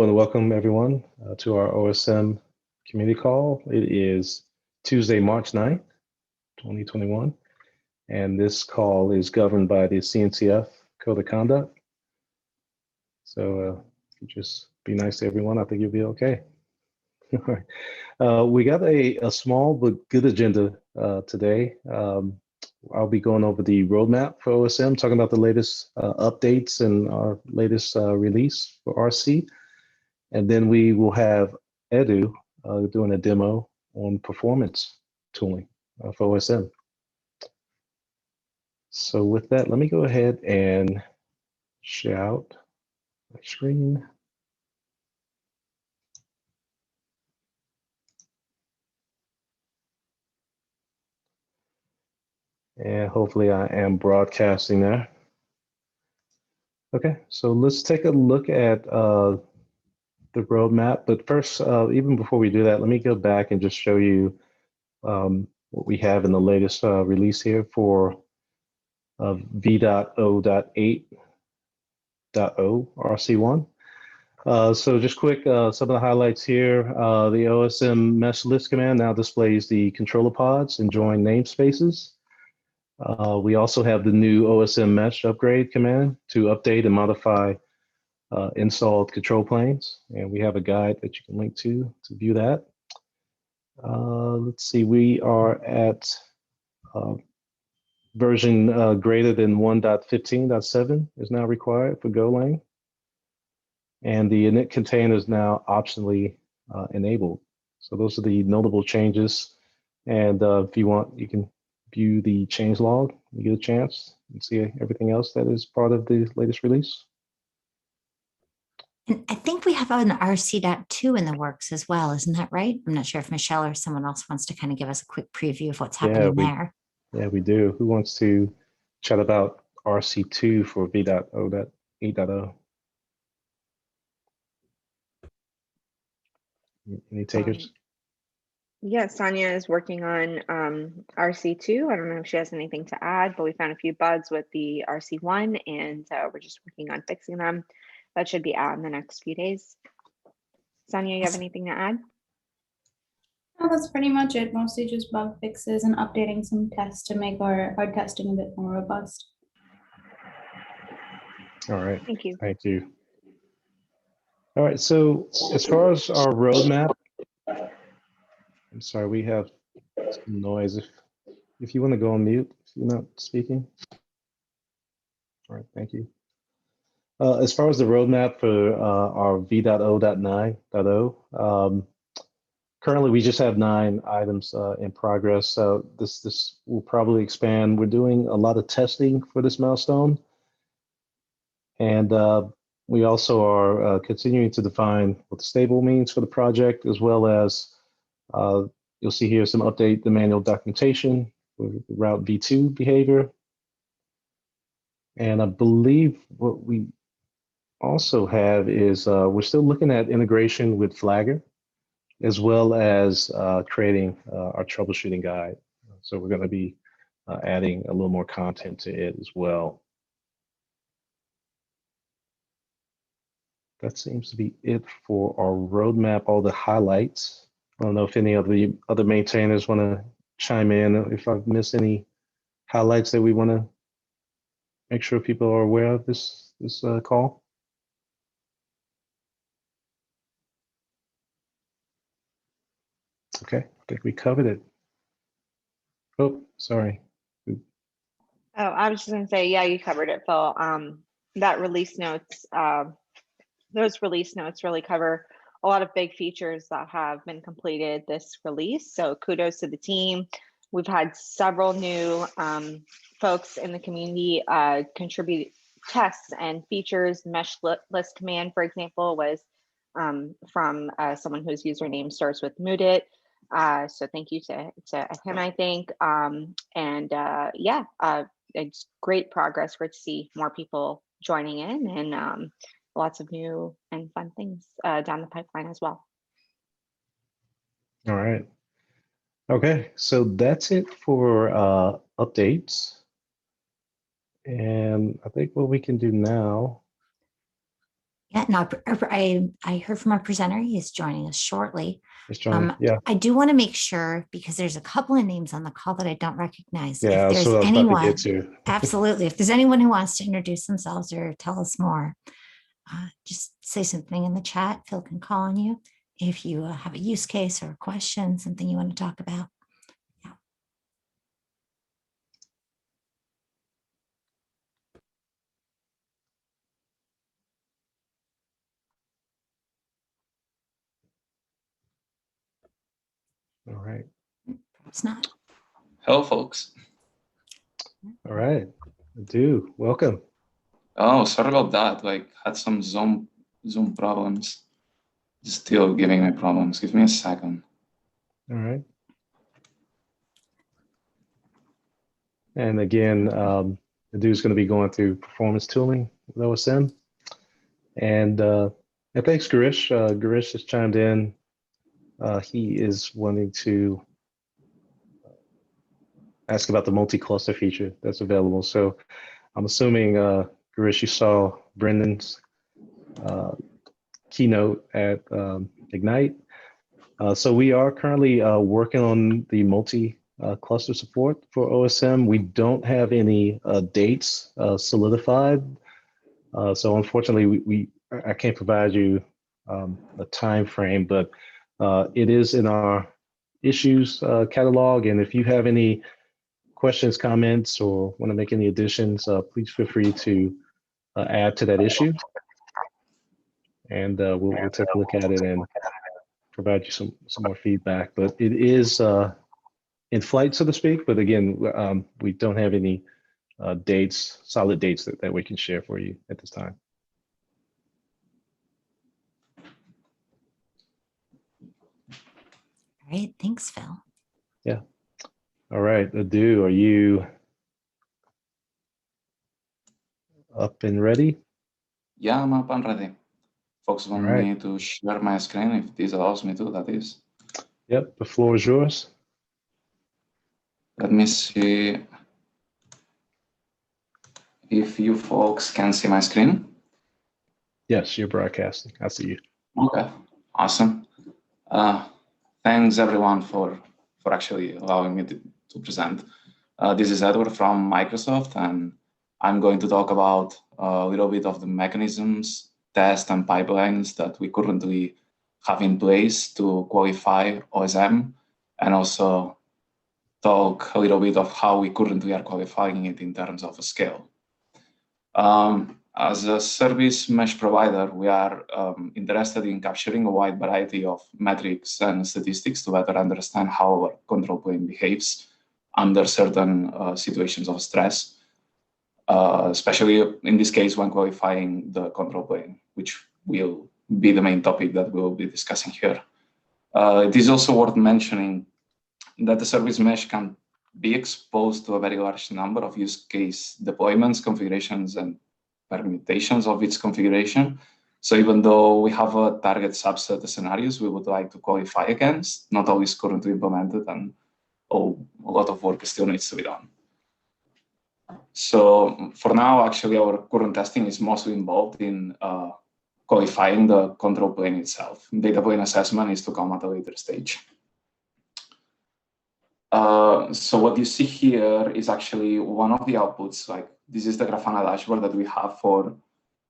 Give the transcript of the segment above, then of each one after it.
And welcome everyone to our OSM community call. It is Tuesday, March 9th, 2021, and this call is governed by the CNCF Code of Conduct. So just be nice to everyone. I think you'll be okay. All right. We got a small but good agenda today. I'll be going over the roadmap for OSM, talking about the latest updates and our latest release for RC. And then we will have Edu doing a demo on performance tooling for OSM. So with that, let me go ahead and share out my screen. And hopefully I am broadcasting there. Okay, so let's take a look at the roadmap. But first, even before we do that, let me go back and just show you what we have in the latest release here for v.0.8.0 RC1. So just quick, some of the highlights here. The OSM mesh list command now displays the controller pods and join namespaces. We also have the new OSM mesh upgrade command to update and modify installed control planes. And we have a guide that you can link to view that. Let's see, we are at version greater than 1.15.7 is now required for Golang. And the init container is now optionally enabled. So those are the notable changes. And if you want, you can view the change log, you get a chance, and see everything else that is part of the latest release. And I think we have an RC.2 in the works as well, isn't that right? I'm not sure if Michelle or someone else wants to kind of give us a quick preview of what's happening there. Yeah, we do. Who wants to chat about RC2 for v.0.8.0? Any takers? Yeah, Sonia is working on RC2. I don't know if she has anything to add, but we found a few bugs with the RC1 and we're just working on fixing them. That should be out in the next few days. Sonia, you have anything to add? No, that's pretty much it. Mostly just bug fixes and updating some tests to make our testing a bit more robust. All right. Thank you. Thank you. All right. So as far as our roadmap, I'm sorry, we have some noise. If you want to go on mute, if you're not speaking. All right. Thank you. As far as the roadmap for our v.0.9.0, currently we just have 9 items in progress. So this will probably expand. We're doing a lot of testing for this milestone. And we also are continuing to define what the stable means for the project, as well as you'll see here some update the manual documentation for Route V2 behavior. And I believe what we also have is we're still looking at integration with Flagger, as well as creating our troubleshooting guide. So we're going to be adding a little more content to it as well. That seems to be it for our roadmap, all the highlights. I don't know if any of the other maintainers want to chime in, if I've missed any highlights that we want to make sure people are aware of this call. Okay, I think we covered it. Oh, sorry. Oh, I was just going to say, yeah, you covered it, Phil. That release notes, those release notes really cover a lot of big features that have been completed this release. So kudos to the team. We've had several new folks in the community contribute tests and features. Mesh list command, for example, was from someone whose username starts with Moodit. So thank you to him, I think. Yeah, it's great progress. Great to see more people joining in and lots of new and fun things down the pipeline as well. All right. Okay, so that's it for updates. And I think what we can do now Yeah, no, I heard from our presenter. He is joining us shortly. It's John. Yeah. I do want to make sure because there's a couple of names on the call that I don't recognize. Yeah. If That's there's what I was about to anyone, get to. absolutely. If there's anyone who wants to introduce themselves or tell us more, just say something in the chat. Phil can call on you if you have a use case or a question, something you want to talk about. Yeah. All right. It's not. Hello, folks. All right. Do welcome. Oh, sorry about that. Like, had some Zoom problems. Still giving me problems. Give me a second. All right. And again, the dude's going to be going through performance tooling with OSM. And thanks, Garish. Garish has chimed in. He is wanting to ask about the multi-cluster feature that's available. So I'm assuming, Garish, you saw Brendan's keynote at Ignite. So we are currently working on the multi-cluster support for OSM. We don't have any dates solidified. So unfortunately, I can't provide you a time frame, but it is in our issues catalog. And if you have any questions, comments, or want to make any additions, please feel free to add to that issue. And we'll take a look at it and provide you some more feedback. But it is in flight, so to speak. But again, we don't have any dates, solid dates that we can share for you at this time. All right. Thanks, Phil. Yeah. All right. Adu, are you up and ready? Yeah, I'm up and ready. Folks want right. me to share my screen if this allows me to, that is. Yep. The floor is yours. Let me see if you folks can see my screen. Yes, you're broadcasting. I see you. Okay, awesome. Thanks everyone for actually allowing me to present. This is Edward from Microsoft, and I'm going to talk about a little bit of the mechanisms, tests, and pipelines that we currently have in place to qualify OSM, and also talk a little bit of how we currently are qualifying it in terms of a scale. As a service mesh provider, we are interested in capturing a wide variety of metrics and statistics to better understand how our control plane behaves under certain situations of stress, especially in this case when qualifying the control plane, which will be the main topic that we'll be discussing here. It is also worth mentioning that the service mesh can be exposed to a very large number of use case deployments, configurations, and permutations of its configuration. So even though we have a target subset of scenarios we would like to qualify against, not all is currently implemented, and a lot of work still needs to be done. So for now, actually, our current testing is mostly involved in qualifying the control plane itself. Data plane assessment is to come at a later stage. So what you see here is actually one of the outputs. Like, this is the Grafana dashboard that we have for,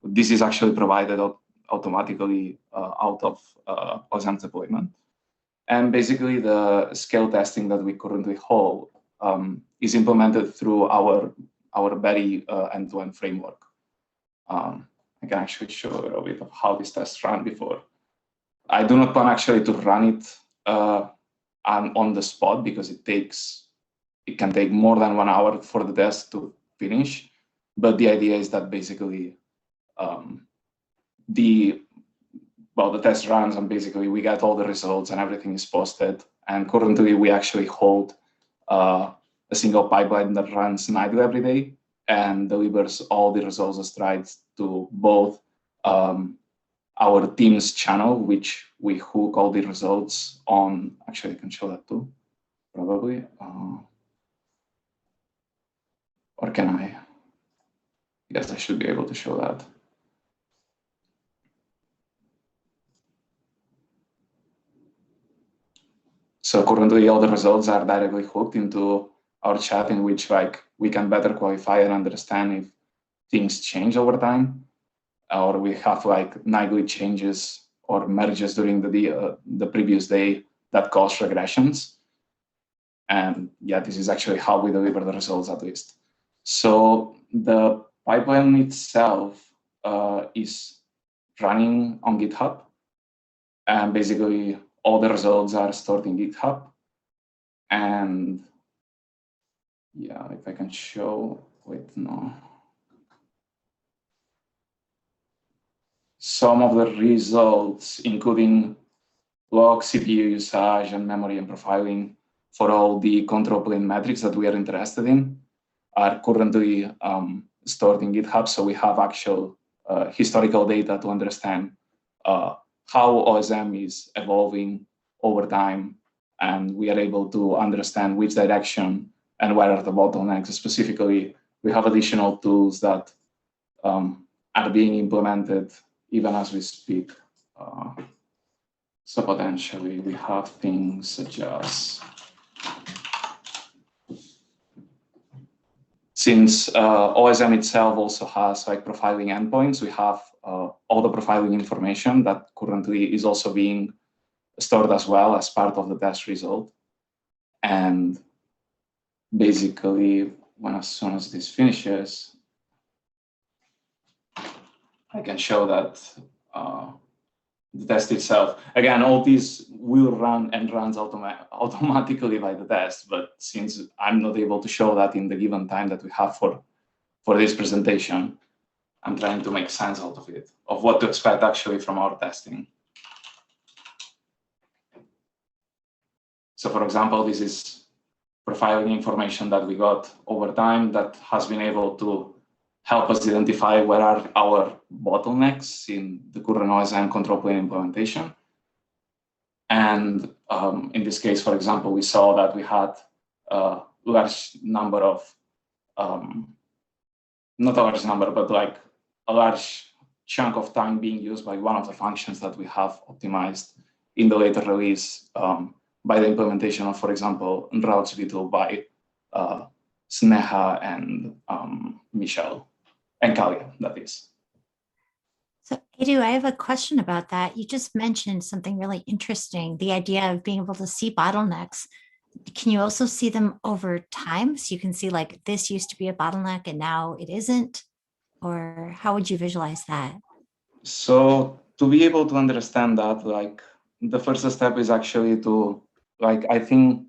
this is actually provided automatically out of OSM deployment. And basically the scale testing that we currently hold is implemented through our very end-to-end framework. I can actually show a little bit of how this test ran before. I do not plan actually to run it on the spot because it can take more than 1 hour for the test to finish. But the idea is that basically the test runs and basically we get all the results and everything is posted. And currently we actually hold a single pipeline that runs nightly every day and delivers all the results as strides to both our team's channel, which we hook all the results on. Actually, I can show that too, probably. Or can I? Yes, I should be able to show that. So currently all the results are directly hooked into our chat, in which like we can better qualify and understand if things change over time, or we have like nightly changes or merges during the previous day that cause regressions. And yeah, this is actually how we deliver the results, at least. So the pipeline itself is running on GitHub, and basically all the results are stored in GitHub. And yeah, if I can show, wait, no. Some of the results, including log, CPU usage, and memory and profiling for all the control plane metrics that we are interested in, are currently stored in GitHub. So we have actual historical data to understand how OSM is evolving over time, and we are able to understand which direction and where are the bottlenecks. Specifically, we have additional tools that are being implemented even as we speak. So potentially we have things such as, since OSM itself also has like profiling endpoints, we have all the profiling information that currently is also being stored as well as part of the test result. And basically, as soon as this finishes, I can show that the test itself. Again, all these will run and runs automatically by the test, but since I'm not able to show that in the given time that we have for this presentation, I'm trying to make sense out of it, of what to expect actually from our testing. So for example, this is profiling information that we got over time that has been able to help us identify where are our bottlenecks in the current OSM control plane implementation. And in this case, for example, we saw that we had a large number of, not a large number, but like a large chunk of time being used by one of the functions that we have optimized in the later release by the implementation of, for example, routes v2 by Sneha and Michelle. And Kalia, that is. So Edu, I have a question about that. You just mentioned something really interesting, the idea of being able to see bottlenecks. Can you also see them over time? So you can see like this used to be a bottleneck and now it isn't? Or how would you visualize that? So to be able to understand that, like the first step is actually to, like, I think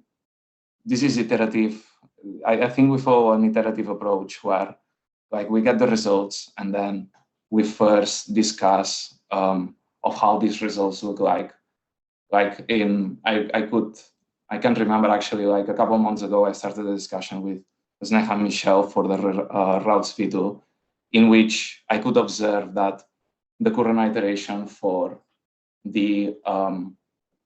this is iterative. I think we follow an iterative approach where like we get the results and then we first discuss of how these results look like. Like I can remember actually like a couple of months ago, I started a discussion with Sneha and Michelle for the routes v2, in which I could observe that the current iteration for the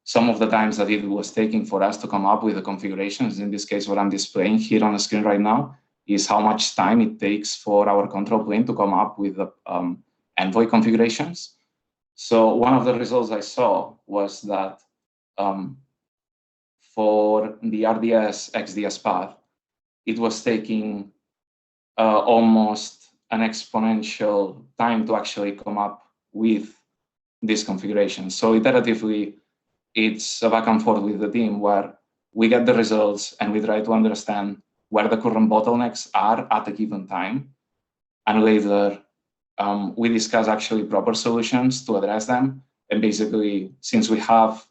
some of the times that it was taking for us to come up with the configurations, in this case, what I'm displaying here on the screen right now, is how much time it takes for our control plane to come up with the envoy configurations. So one of the results I saw was that for the RDS XDS path, it was taking almost an exponential time to actually come up with this configuration. So iteratively, it's a back and forth with the team where we get the results and we try to understand where the current bottlenecks are at a given time. And later, we discuss actually proper solutions to address them. And basically, since we have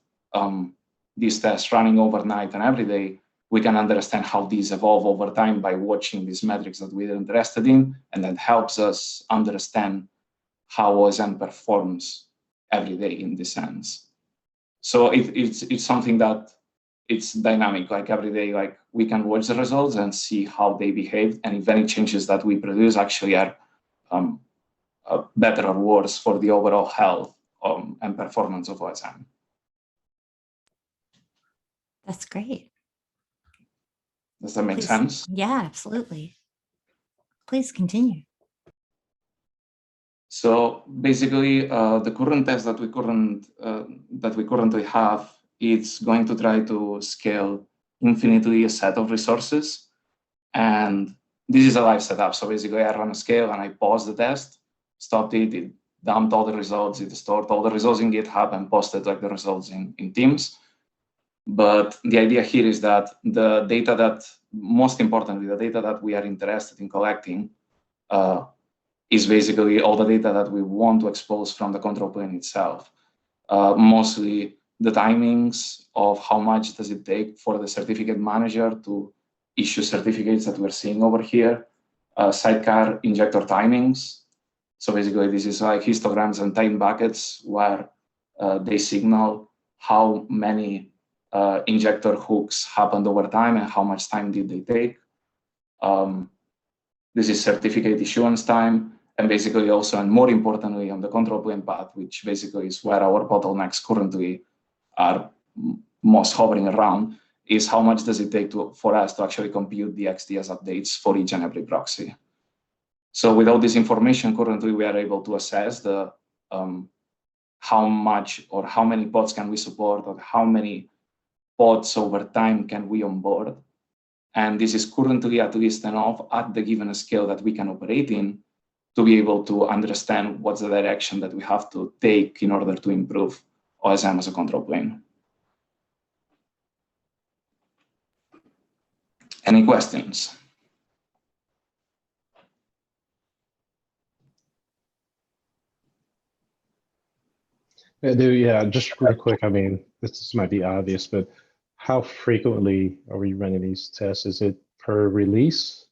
these tests running overnight and every day, we can understand how these evolve over time by watching these metrics that we're interested in. And that helps us understand how OSM performs every day in this sense. So it's something that it's dynamic, like every day, like we can watch the results and see how they behave. And if any changes that we produce actually are better or worse for the overall health and performance of OSM. That's great. Does that make Please. sense? Yeah, absolutely. Please continue. So basically, the current test that we currently have it's going to try to scale infinitely a set of resources. And this is a live setup. So basically I run a scale and I pause the test, stopped it, it dumped all the results, it stored all the results in GitHub and posted like the results in Teams. But the idea here is that the data that, most importantly, the data that we are interested in collecting is basically all the data that we want to expose from the control plane itself. Mostly the timings of how much does it take for the certificate manager to issue certificates that we're seeing over here, sidecar injector timings. So basically this is like histograms and time buckets where they signal how many injector hooks happened over time and how much time did they take. This is certificate issuance time, and basically also, and more importantly, on the control plane path, which basically is where our bottlenecks currently are most hovering around, is how much does it take for us to actually compute the XDS updates for each and every proxy. So with all this information, currently we are able to assess the how much or how many pods can we support, or how many pods over time can we onboard. And this is currently at least enough at the given scale that we can operate in to be able to understand what's the direction that we have to take in order to improve OSM as a control plane. Any questions? Yeah, just real quick. I mean, this might be obvious, but how frequently are we running these tests? Is it per release?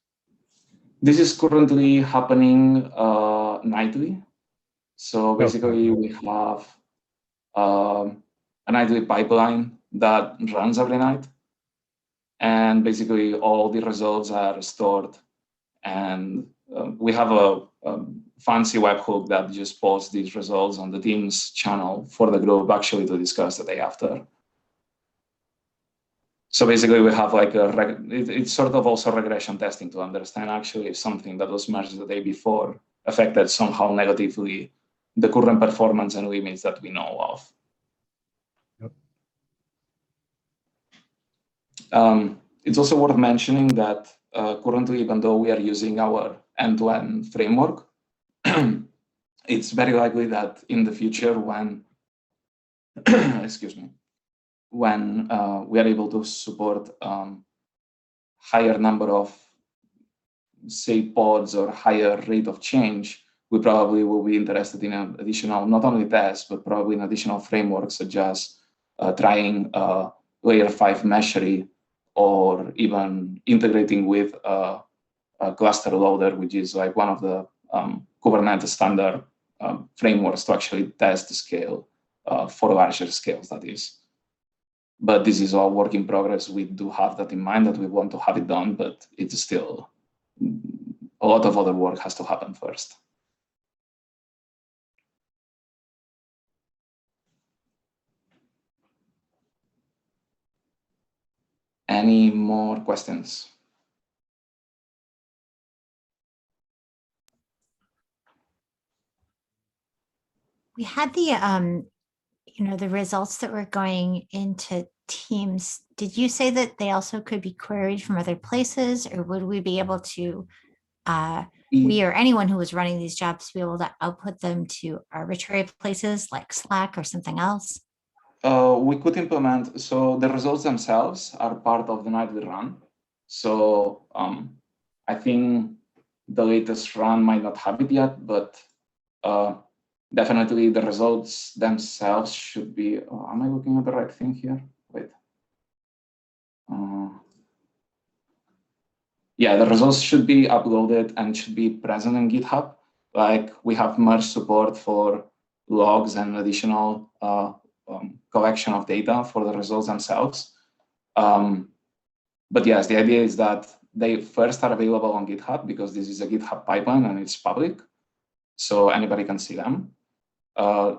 This is currently happening nightly. So basically, we have a nightly pipeline that runs every night. And basically, all the results are stored. And we have a fancy webhook that just posts these results on the Teams channel for the group actually to discuss the day after. So basically, we have like it's sort of also regression testing to understand actually if something that was merged the day before affected somehow negatively the current performance and limits that we know of. Yep. It's also worth mentioning that currently, even though we are using our end-to-end framework, it's very likely that in the future when, excuse me, when we are able to support higher number of, say, pods or higher rate of change, we probably will be interested in an additional, not only tests, but probably an additional framework such as trying layer 5 meshery, or even integrating with a cluster loader, which is like one of the Kubernetes standard frameworks to actually test the scale for larger scales, that is. But this is all work in progress. We do have that in mind that we want to have it done, but it's still a lot of other work has to happen first. Any more questions? We had the the results that were going into Teams. Did you say that they also could be queried from other places, or would we be able to, we or anyone who was running these jobs, be able to output them to arbitrary places like Slack or something else? We could implement, so the results themselves are part of the nightly run. So I think the latest run might not have it yet, but definitely the results themselves should be, am I looking at the right thing here? Wait. Yeah, the results should be uploaded and should be present in GitHub. Like we have merge support for logs and additional collection of data for the results themselves. But yes, the idea is that they first are available on GitHub because this is a GitHub pipeline and it's public, so anybody can see them.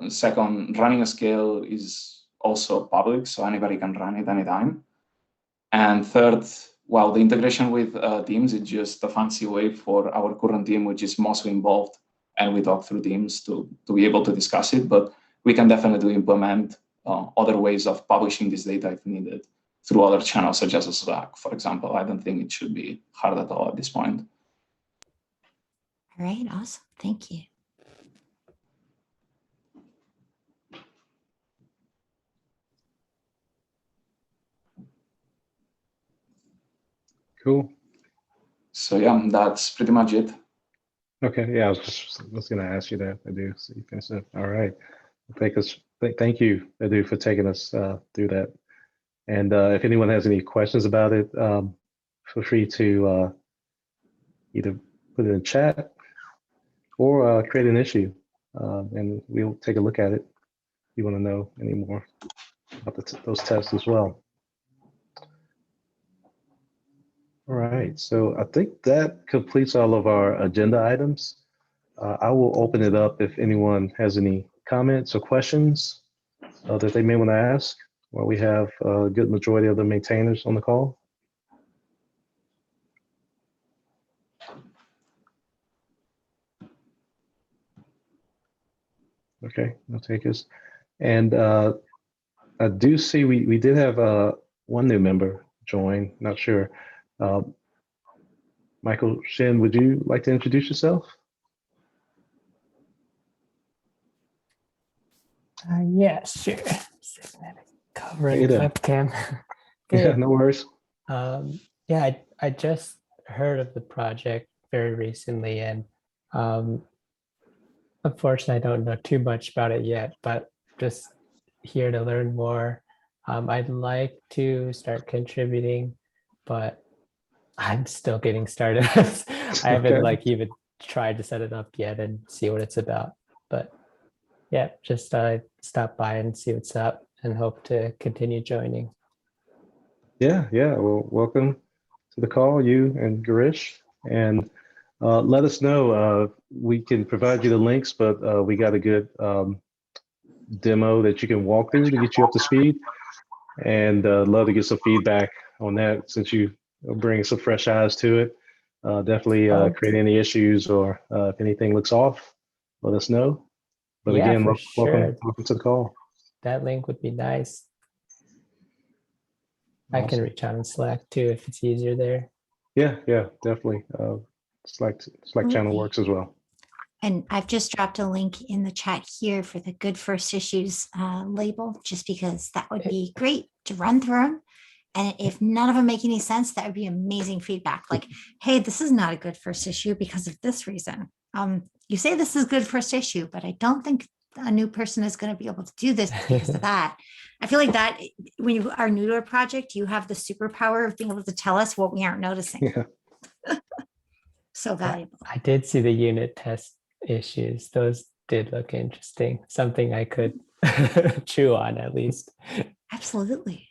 Second, running a scale is also public, so anybody can run it anytime. And third, well, the integration with Teams is just a fancy way for our current team, which is mostly involved, and we talk through Teams to be able to discuss it. But we can definitely implement other ways of publishing this data if needed through other channels, such as a Slack, for example. I don't think it should be hard at all at this point. All right, awesome. Thank you. Cool. So yeah, that's pretty much it. Okay. Yeah, I was going to ask you that. I do. So you finished it. All right. Thank you, Edu, for taking us through that. And if anyone has any questions about it, feel free to either put it in chat or create an issue, and we'll take a look at it. If you want to know any more about those tests as well. All right, so I think that completes all of our agenda items. I will open it up if anyone has any comments or questions that they may want to ask while we have a good majority of the maintainers on the call. Okay, no takers. And I do see we did have one new member join, not sure. Michael Shin, would you like to introduce yourself? Yeah, sure. Covering Hey there. webcam. Yeah, Good. no worries. Yeah, I just heard of the project very recently, and unfortunately, I don't know too much about it yet, but just here to learn more. I'd like to start contributing, but I'm still getting started. I haven't Okay. even tried to set it up yet and see what it's about. But yeah, just stop by and see what's up and hope to continue joining. Yeah. Well, welcome to the call, you and Garish. And let us know. We can provide you the links, but we got a good demo that you can walk through to get you up to speed. And love to get some feedback on that since you are bringing some fresh eyes to it. Definitely create any issues or if anything looks off, let us know. But Yeah, again, for sure. welcome to the call. That link would be nice. I can Awesome. reach out on Slack too if it's easier there. Yeah, definitely. Slack channel works as well. And I've just dropped a link in the chat here for the Good First Issues label, just because that would be great to run through them. And if none of them make any sense, that would be amazing feedback. Like, hey, this is not a good first issue because of this reason. You say this is good first issue, but I don't think a new person is going to be able to do this because of that. I feel like that when you are new to a project, you have the superpower of being able to tell us what we aren't noticing. Yeah. So valuable. I did see the unit test issues. Those did look interesting. Something I could chew on at least. Absolutely.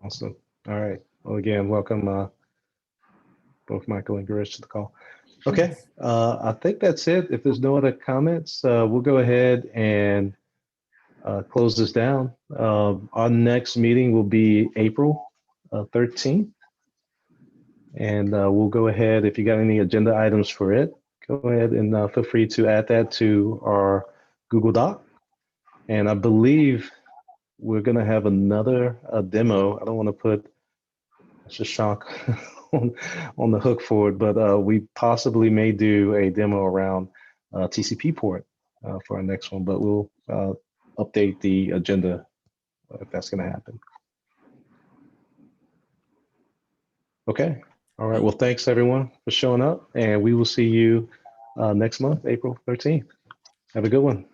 Awesome. All right. Well, again, welcome both Michael and Garish to the call. Okay. I think that's it. If there's no other comments, we'll go ahead and close this down. Our next meeting will be April 13th. And we'll go ahead, if you got any agenda items for it, go ahead and feel free to add that to our Google Doc. And I believe we're going to have another demo. I don't want to put Shashank on the hook for it, but we possibly may do a demo around TCP port for our next one, but we'll update the agenda if that's going to happen. Okay. All right. Well, thanks everyone for showing up, and we will see you next month, April 13th. Have a good one.